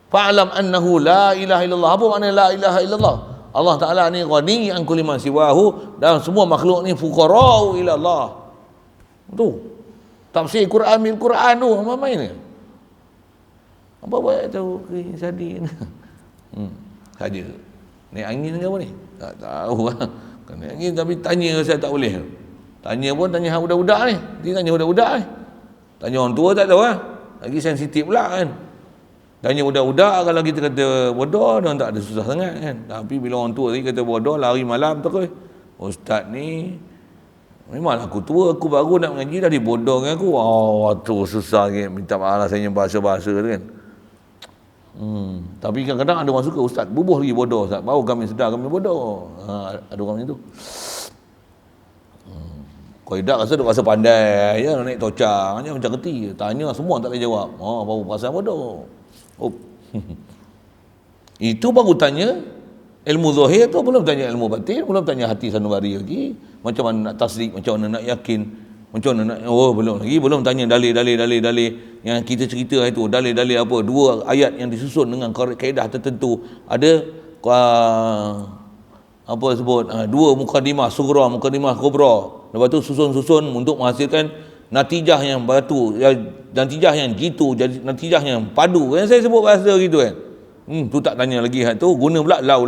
Fa'lam annahu la ilaha illallah. Apa makna la ilaha illallah? Allah Ta'ala ni ghani an kulli ma siwahu, dan semua makhluk ni fuqara'u ila Allah. Tu. Tafsir Quran bil Quran tu, apa main ni? Apa buat tahu kering sardin? Saja. Naik angin ke apa ni? Tak tahu lah. Naik angin tapi tanya saya tak boleh. Tanya pun tanya budak-budak ni. Dia tanya budak-budak ni. Tanya orang tua tak tahu lah. Lagi sensitif pula kan. Tanya budak-budak, kalau kita kata bodoh, dia tak ada susah sangat kan. Tapi bila orang tua tadi kata bodoh, lari malam terus. Ustaz ni, memang aku tua, aku baru nak mengaji dah dibodoh dengan aku. Oh, tu susah kan. Minta maaf lah saya bahasa-bahasa tu kan. Tapi kadang-kadang ada orang suka, Ustaz bubuh lagi bodoh Ustaz, baru kami sedar kami bodoh. Ada orang macam tu. Kaidah rasa duk rasa pandai ya, naik tocang je macam reti, tanya semua tak boleh jawab. Baru perasan bodoh. Itu baru tanya ilmu zahir tu, belum tanya ilmu batin, belum tanya hati sanubari lagi. Macam mana nak tasdik, macam mana nak yakin, macam mana nak, belum tanya dalil yang kita cerita itu, dalil-dalil apa, dua ayat yang disusun dengan kaedah tertentu, ada apa sebut, dua mukadimah sughra, mukadimah kubra, lepas tu susun-susun untuk menghasilkan natijah yang batu, natijah yang jitu, jadi natijah yang padu. Yang saya sebut bahasa gitu kan. Tu tak tanya lagi hal tu, guna pula lau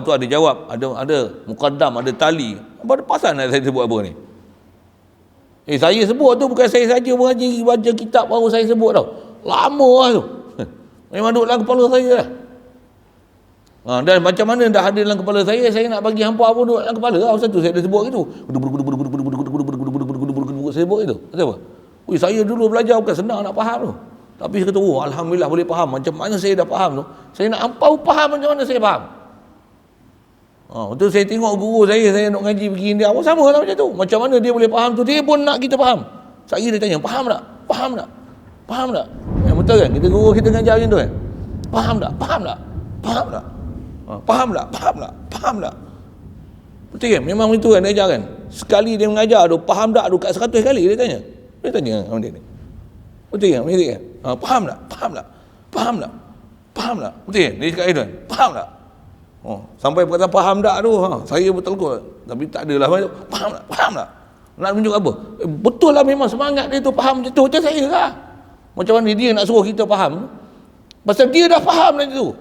tu ada jawab, ada mukaddam, ada tali. Apa pasal nak saya sebut apa ni? Saya sebut tu bukan saya saja mengaji baca kitab baru saya sebut tau. Lama lah tu. Memang duduk dalam kepala saya lah. Dan macam mana dah ada dalam kepala saya nak bagi hampa pun duduk dalam kepala lah. Satu saya dah sebut gitu. Saya sebut itu. Kata apa? Saya dulu belajar bukan senang nak faham tu. Tapi saya kata, alhamdulillah boleh faham. Macam mana saya dah faham tu, saya nak hampau faham macam mana saya faham. Betul, saya tengok guru saya nak ngaji begini dia, sama lah macam tu. Macam mana dia boleh faham tu, dia pun nak kita faham. Saya dia tanya, faham tak? Betul kan? Kita guru kita ngajar macam tu kan? Faham tak? Faham tak? Betul kan? Memang itu kan dia ajar kan? Sekali dia mengajar tu, faham tak? Kat 100 kali dia tanya. Dia tanya sama dia ni. Betul kan? Faham tak? Betul kan? Dia cakap itu kan? Faham tak? Sampai perkataan faham tak tu, saya betul kot. Tapi tak adalah faham tak? Nak tunjuk apa? Betul lah, memang semangat dia tu faham macam tu. Macam saya lah. Macam mana dia nak suruh kita faham? Pasal dia dah faham macam tu.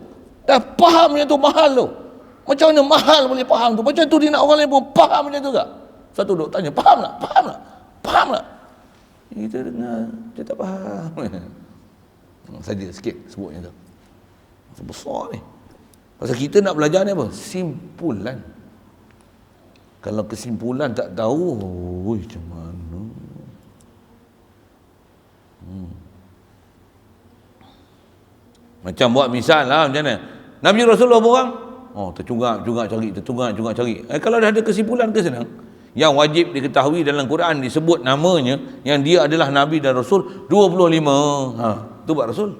Dah faham macam tu, mahal tu. Macam mana mahal boleh faham tu? Macam tu dia nak orang lain pun faham macam tu tak? Satu duk tanya, faham tak? Kita dengar, dia tak faham. Saja sikit sebutnya tu. Besar ni. Pasal kita nak belajar ni apa? Simpulan. Kalau kesimpulan tak tahu, macam mana? Macam buat misal lah, macam mana? Nabi Rasulullah orang, tercungak cari. Kalau dah ada kesimpulan ke senang? Yang wajib diketahui dalam Quran disebut namanya, yang dia adalah Nabi dan Rasul 25. Itu buat Rasul.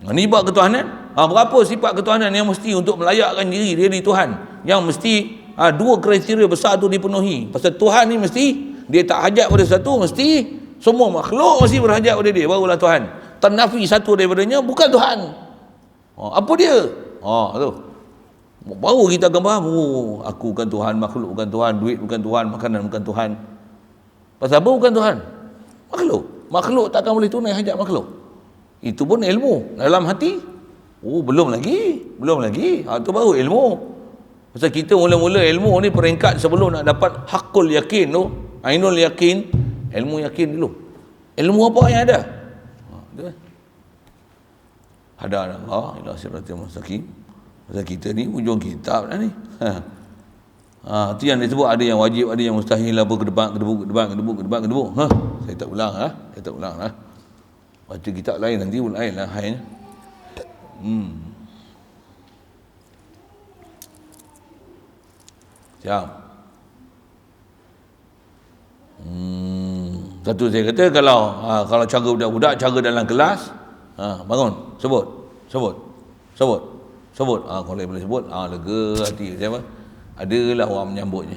Ini bab ketuhanan. Berapa sifat ketuhanan yang mesti untuk melayakkan diri dia di Tuhan, yang mesti dua kriteria besar tu dipenuhi. Pasal Tuhan ni mesti dia tak hajat pada satu, mesti semua makhluk mesti berhajat pada dia, barulah Tuhan. Ternafi satu daripadanya bukan Tuhan. Apa dia? Tu. Baru kita akan faham, aku bukan Tuhan, makhluk bukan Tuhan, duit bukan Tuhan, makanan bukan Tuhan. Pasal apa bukan Tuhan? Makhluk takkan boleh tunai hajat makhluk. Itu pun ilmu dalam hati. Belum lagi. Itu baru ilmu. Pasal kita mula-mula ilmu ni peringkat sebelum nak dapat hakul yakin tu, ainul yakin, ilmu yakin dulu. Ilmu apa yang ada? Hadana Allah ila siratal mustaqim. Pasal kita ni ujung kitab dah ni. Itu yang disebut ada yang wajib, ada yang mustahil, apa kedebuk. Saya tak ulang lah. Baca kitab lain nanti pun lain lah hai. Siap. Satu saya kata, kalau cara budak-budak, cara dalam kelas, bangun, sebut. Kalau boleh sebut, lega hati. Siapa? Adalah orang menyambutnya.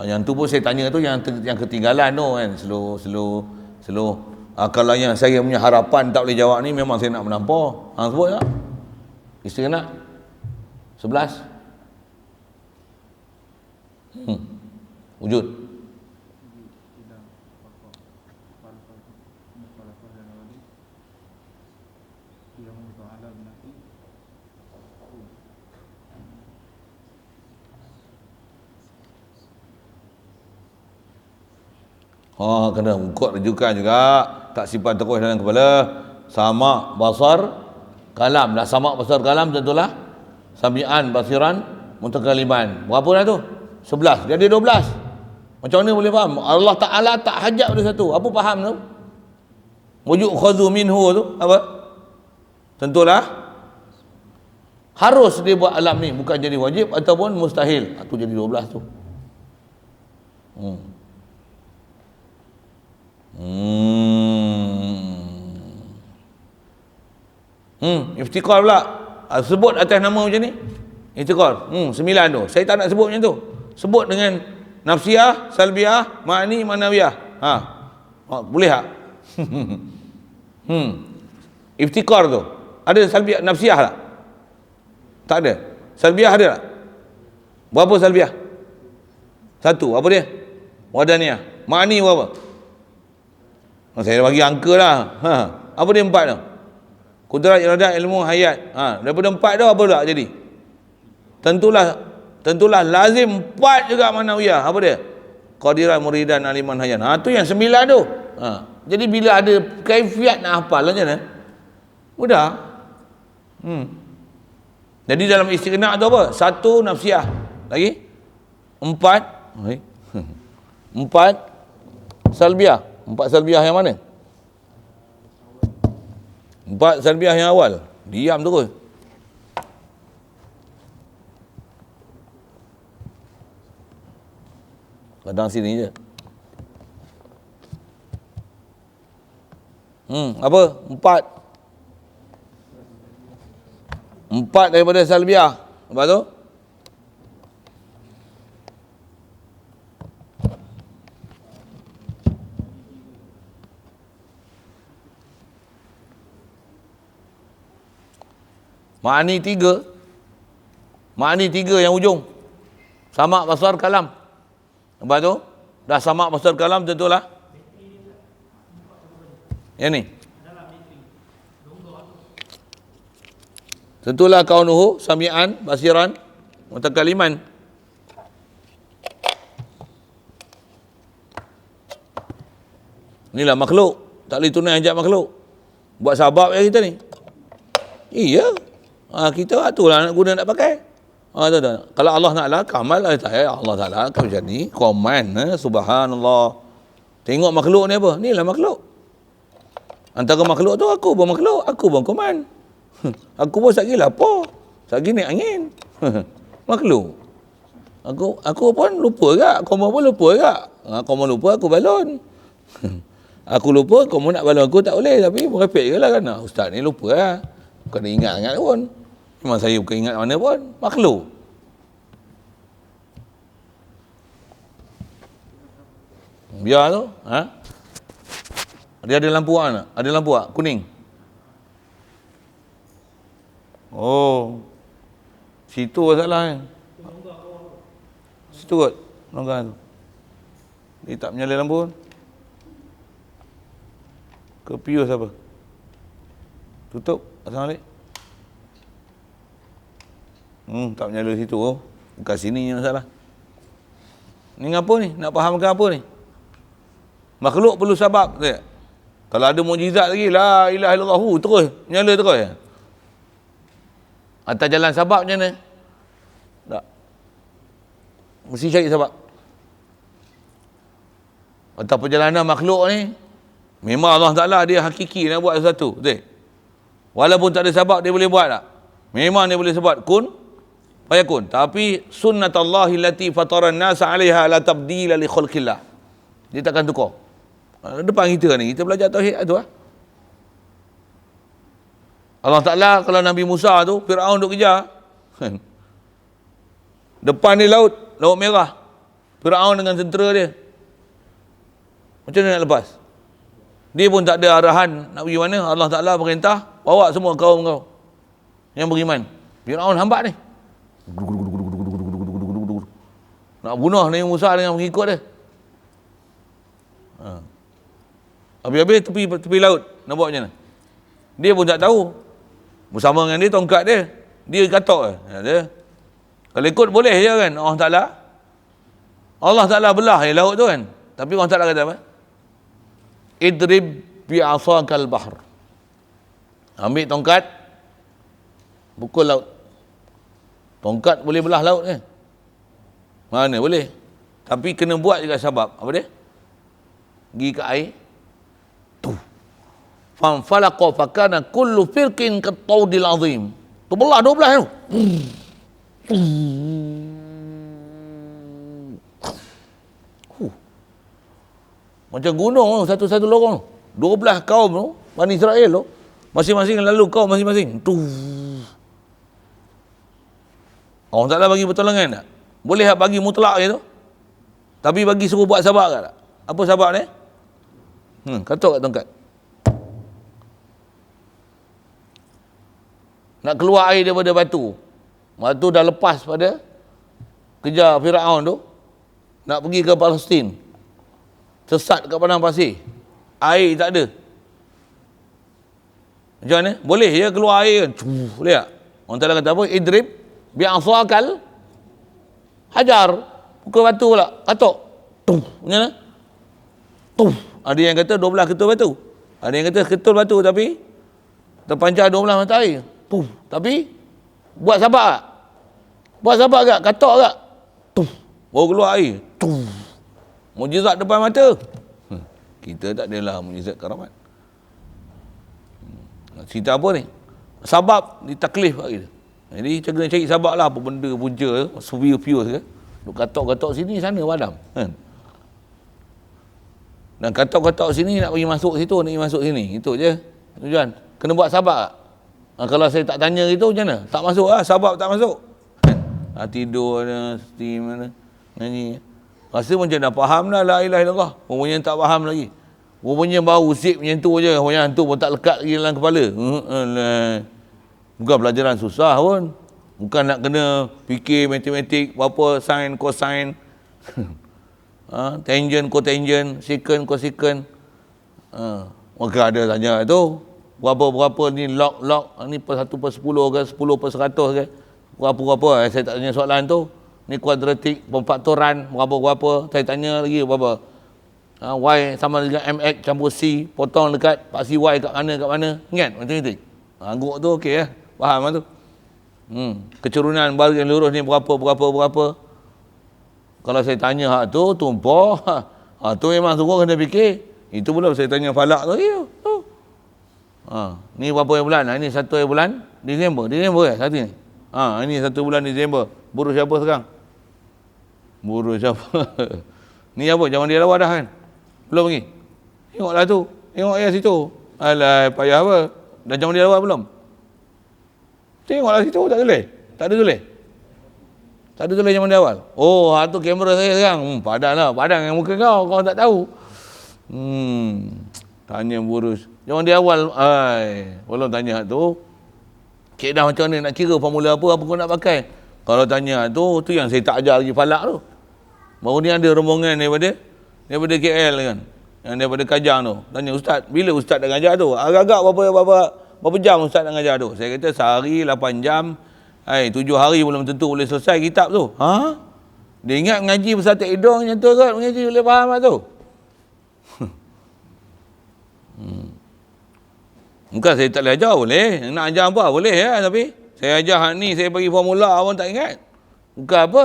Yang tu pun saya tanya tu, yang ketinggalan tu kan, slow. Kalau yang saya punya harapan tak boleh jawab ni, memang saya nak menampar. Sebut tak? Isteri anak 11. Wujud. Kena ukut rujukan juga. Tak simpan terus dalam kepala. Sama' basar kalam. Dah sama' basar kalam tentulah sami'an basiran mutakaliman. Berapa dah tu? 11. Jadi 12. Macam mana boleh faham? Allah Ta'ala tak hajat pada satu. Apa faham tu? Wujud khadhu minhu tu apa? Tentulah harus dia buat alam ni, bukan jadi wajib ataupun mustahil. Itu jadi 12 tu. Iftikar pula. Sebut atas nama macam ni. Iftikar. 9 tu. Saya tak nak sebut macam tu. Sebut dengan nafsiyah, salbiyah, ma'ani, manawiyah. Boleh tak? Iftikar tu. Ada salbiyah, nafsiyah tak? Tak ada. Salbiyah ada tak? Berapa salbiyah? 1. Apa dia? Wadaniyah. Ma'ani berapa? Saya dah bagi angka lah. Apa dia 4 tu? Kudrat, iradat, ilmu, hayat. Daripada 4 tu apa tak jadi? Tentulah lazim 4 juga manawiyah. Apa dia? Qadiran, muridan, aliman, hayan. Tu yang 9 tu. Jadi bila ada kaifiat nak hafal macam mana? Mudah. Jadi dalam istighna tu apa? 1 nafsiyah. Lagi? 4 salbiyah. 4 salbiyah yang mana? 4 salbiyah yang awal. Diam terus. Kadang sini je. Apa? 4 daripada salbiyah. Lepas tu? Ma'ani 3. Ma'ani 3 yang ujung. Sama' basar kalam. Lepas tu? Dah sama' basar kalam tentulah. Yang ni. Tentulah kaunuhu sami'an basiran mutakaliman. Inilah makhluk. Tak boleh tunai hajat makhluk. Buat sabab ya kita ni. Iya. Kita itulah nak guna nak pakai. Kalau Allah Ta'ala kamal, Allah Ta'ala akan jadi koman. Subhanallah. Tengok makhluk ni apa? Inilah makhluk. Antara makhluk tu aku pun makhluk, aku pun koman. Aku pun satgi lapar, satgi naik angin. Makhluk. Aku pun lupa juga, kamu pun lupa juga. Kamu lupa, aku balon. Aku lupa, kamu nak balon aku tak boleh, tapi merepek je lah kan. Ustaz ni lupa lah. Bukan ingat-ingat pun. Memang saya bukan ingat mana pun. Makhluk. Biar tu. Dia ada lampu tak? Ada lampu tak? Kuning. Oh. Situ masalah ni. Situ kot. Longgar tu. Dia tak menyala lampu. Ke pius apa? Tutup. Pasang balik. Tak menyala situ. Bukan sini yang masalah. Ni ngapa ni? Nak fahamkan apa ni? Makhluk perlu sabab. Kalau ada mukjizat lagi, la ilaha illallah, terus menyala terus. Atas jalan sabab macam mana? Tak. Mesti cari sabab. Atas perjalanan makhluk ni, memang Allah Ta'ala dia hakiki nak buat sesuatu. Betul? Walaupun tak ada sabab, dia boleh buat tak? Memang dia boleh sebut kun fayakun. Tapi sunnatullahi allati fataran nasa 'alaiha la tabdila li khalqillah. Dia takkan tukar. Depan kita ni, kita belajar tauhid tu lah. Allah Ta'ala kalau Nabi Musa tu, Fir'aun duk kejar. Depan ni laut merah. Fir'aun dengan tentera dia. Macam mana nak lepas? Dia pun tak ada arahan nak pergi mana. Allah Ta'ala perintah, bawa semua kaum kau yang beriman. Fir'aun hambat ni. Nak bunuh Nabi Musa dengan pengikut dia. Habis-habis tepi laut. Nak buat macam mana? Dia pun tak tahu. Bersama dengan dia, tongkat dia. Dia katok dia. Kalau ikut boleh je kan Allah Ta'ala. Allah Ta'ala belah laut tu kan. Tapi Allah Ta'ala kata apa? idrib bi'asakal bahr. Ambil tongkat, pukul laut. Tongkat boleh belah laut kan? Mana boleh. Tapi kena buat juga sebab. Apa dia? Pergi ke air. Tuh. Fanfalaqa fakana kullu firqin kattaudil azim. Tu belah 12 tu. Macam gunung tu, satu-satu lorong. 12 kaum tu, Bani Israel tu, masing-masing lalu kaum masing-masing. Allah Ta'ala bagi pertolongan tak? Boleh tak bagi mutlak je tu? Tapi bagi suruh buat sabak tak? Apa sabak ni? Katuk kat tongkat. Nak keluar air daripada batu. Batu dah lepas pada kejar Firaun tu. Nak pergi ke Palestin. Sesat kat padang pasir. Air tak ada. Macam mana? Boleh je keluar air kan? Boleh tak? Orang Ta'ala kata apa? Idrib bi'asakal hajar. Pukul batu pula. Katuk. Macam mana? Ada yang kata 12 ketul batu. Ada yang kata ketul batu tapi terpancar 12 mata air. Tapi buat sabak tak? Buat sabak tak? Katuk tak? Baru keluar air. Mujizat depan mata. Kita tak adalah mujizat karamat. Cerita apa ni? Sabab ditaklif kat kita. Jadi kita kena cari sabab lah. Apa benda punca, furious ke. Duk katok-katok sini, sana padam. Dan katok-katok sini nak pergi masuk situ, nak pergi masuk sini. Itu je tujuan. Kena buat sabab tak? Kalau saya tak tanya itu macam mana? Tak masuk lah, sabab tak masuk. Tidur ada, steam mana, nyanyi. Rasa macam dah faham dah la ilaha illallah. Rupanya tak faham lagi. Rupanya baru zip macam tu je. Rupanya hantu pun tak lekat lagi dalam kepala. Bukan pelajaran susah pun. Bukan nak kena fikir matematik, berapa sin, cosine. Tangent, cotangent, secant, cosecant. Maka ada tanya tu. Berapa ni log, ni per 1/10 ke, 10/100 ke. Berapa. Saya tak tanya soalan tu. Ni kuadratik, pemfaktoran, berapa. Saya tanya lagi berapa. Y sama dengan MX campur C, potong dekat Pak CY kat mana. Ingat matematik. Angguk tu okey lah. Faham lah tu. Kecurunan baru yang lurus ni berapa. Kalau saya tanya hak tu, tumpah. Tu memang sungguh kena fikir. Itu pula saya tanya falak tu. Ni berapa bulan? Ini 1 bulan Disember satu ni. Ini 1 bulan Disember. Buruh siapa sekarang? Buruh siapa? Ni apa? Zaman dia lawa dah kan? Belum lagi? Tengoklah tu. Tengok ayat situ. Alah, payah apa? Dah zaman dia lawa belum? Tengoklah situ. Tak tulis? Tak ada tulis? Tak ada tulis zaman dia awal? Oh, tu kamera saya sekarang. Padan lah. Padan dengan muka kau tak tahu. Tanya burus. Zaman dia awal. Belum tanya tu. Dah macam mana nak kira formula apa kau nak pakai. Kalau tanya tu yang saya tak ajar lagi falak tu. Baru ni ada rombongan daripada KL kan. Yang daripada Kajang tu. Tanya ustaz, bila ustaz dah ngajar tu? Agak-agak berapa jam ustaz dah ngajar tu? Saya kata sehari 8 jam. 7 hari belum tentu boleh selesai kitab tu. Dia ingat mengaji pasal tak hidung macam tu kot. Mengaji boleh faham lah tu. Bukan saya tak boleh ajar, boleh. Nak ajar apa? Boleh ya. Tapi saya ajar hak ni, saya bagi formula, abang tak ingat. Bukan apa.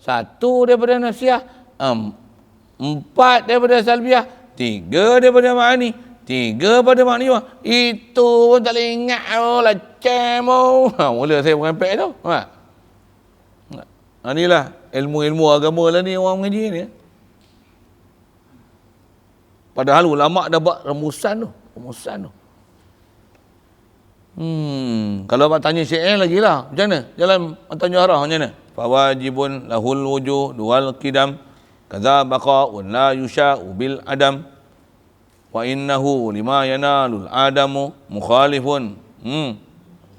1 daripada nafsiyah. 4 daripada salbiah. 3 daripada ma'ani. 3 pada makniyah. Itu pun tak boleh ingat. Lacam. Mula saya merempek tu. Inilah ilmu-ilmu agama lah ni orang mengaji ni. Padahal ulama' dah buat remusan tu. Kalau abang tanya syair lagi lah. Macam mana? Jalan Matan Johara macam mana? Fawajibun lahul wujuh dual qidam kaza baqa wa la yusha'u bil adam wa innahu lima yanalul adamu mukhalifun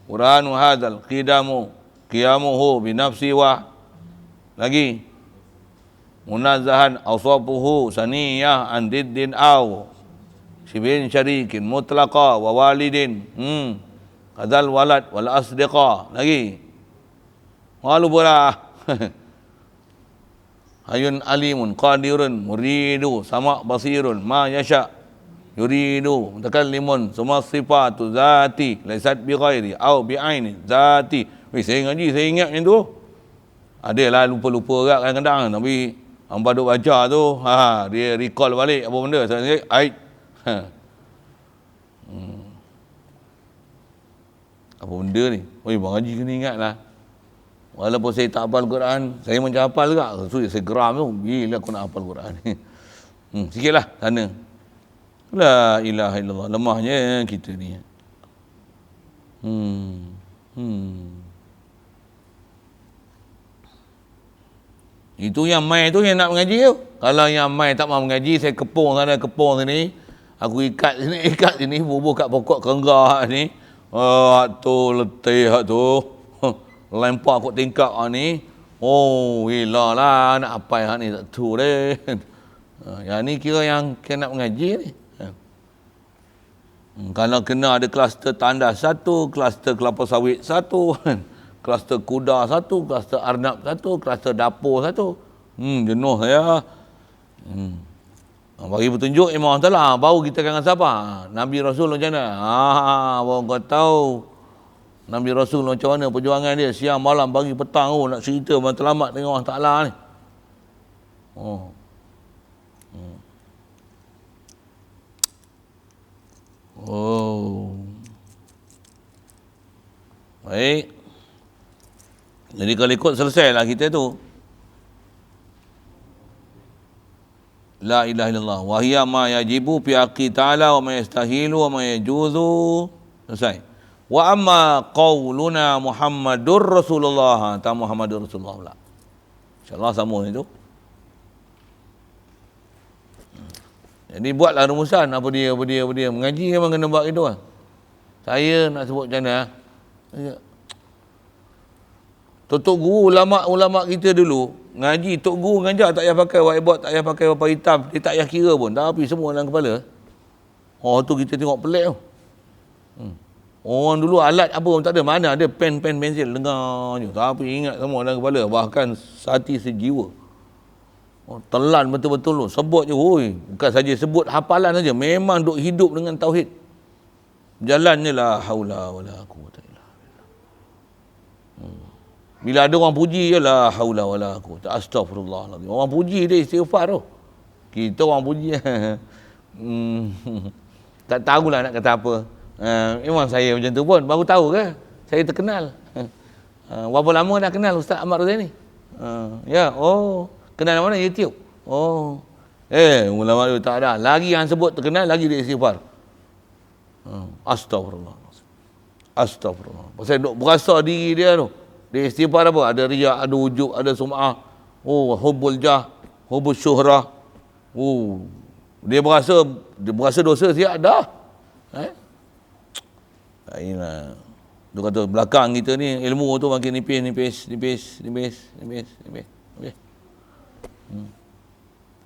Quranu hadzal qidamu qiyamuhu bi nafsi wa lagi munazzahan awsafuhu saniyah an diddin aw sibin syarikin mutlaqa wa walidin kadzal walad wal asdiqa lagi walu pula ayun alimun qadirun muridu sama basirun ma yasha yuridu mutakallimun summa sifatu zati laysat bi ghairi au bi aini zati. Saya ngaji saya ingat macam tu. Adalah lupa-lupa agak kadang-kadang tapi hangpa duk baca tu dia recall balik apa benda. Saya apa benda ni? Oi, bang Haji kena ingatlah. Walaupun saya tak hafal Quran, saya macam hafal juga. Saya geram tu, bila aku nak hafal Quran ni. Sikitlah sana. La ilaha illallah. Lemahnya kita ni. Itu yang mai tu yang nak mengaji tu. Kalau yang mai tak mahu mengaji, saya kepung sana, kepung sini. Aku ikat sini, bubuh kat pokok kenggah ni. Tu letih tu. Lempar kot tingkap ni. Oh, gila lah nak apa yang ni tak tu deh. Yang ni kira yang kena nak mengaji ni. Kalau kena ada kluster tandas satu, kluster kelapa sawit satu, kluster kuda satu, kluster arnab satu, kluster dapur satu. Jenuh saya. Bagi petunjuk Imam Allah, baru kita akan siapa? Nabi Rasul macam mana? Baru kau tahu Nabi Rasul macam mana perjuangan dia siang malam pagi petang nak cerita matlamat dengan Allah Taala ni. Baik. Jadi kalau ikut selesailah kita tu. La ilaha illallah wa hiya ma yajibu fi haqqi ta'ala wa ma yastahilu wa ma yajuzu. Selesai. Wa amma qauluna Muhammadur Rasulullah. Tak Muhammadur Rasulullah pula. InsyaAllah sama itu. Jadi buatlah rumusan apa dia. Mengaji memang kena buat itu lah. Saya nak sebut macam mana. Tok guru ulama kita dulu ngaji, tok guru ngajar tak payah pakai whiteboard, tak payah pakai papan hitam, dia tak payah kira pun, tapi semua dalam kepala. Tu kita tengok pelik tu. Orang dulu alat apa pun tak ada, mana ada pen pensel dengar je, tapi ingat semua dalam kepala, bahkan hati sejiwa. Telan betul-betul tu, sebut je, bukan saja sebut hafalan saja, memang duk hidup dengan tauhid. Jalannya la haula wala quwwata illa billah. Bila ada orang puji je la haula wala quwwata, astagfirullahalazim. Orang puji dia istighfar tu. Kita orang puji tak tahulah nak kata apa. Memang saya macam tu pun baru tahu ke saya terkenal. Berapa lama dah kenal Ustaz Ahmad Rozaini? Ya, kenal mana? YouTube. Ulama tu tak ada. Lagi yang sebut terkenal, lagi dia istighfar. Astagfirullahalazim. Astagfirullah. Pasal duk berasa diri dia tu. Dia istighfar apa? Ada riak, ada ujub, ada sum'ah. Hubbul jah, hubbul syuhrah. Dia berasa dosa siap dah. Inilah. Dia kata belakang kita ni ilmu tu makin nipis. Okay.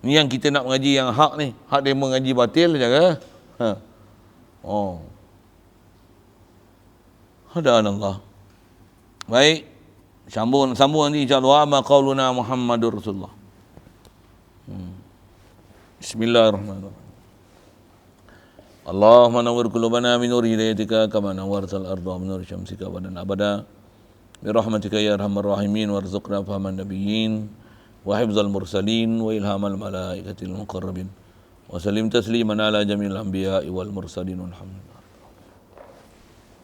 Ni yang kita nak mengaji yang hak ni. Hak dia mengaji batil jaga. Hadanallah. Baik. Sambung nanti insya-Allah ma qauluna Muhammadur Rasulullah. Bismillahirrahmanirrahim. Allahumma nawwir qulubana min nuri hidayatika kama nawwartal arda min nuri syamsika abadan abada. Bi rahmatika ya arhamar rahimin warzuqna fahman nabiyyin wa hifzal mursalin wa ilhamal malaikatil muqarrabin. Wa sallim tasliman ala jamil anbiya'i wal mursalin walhamdulillah.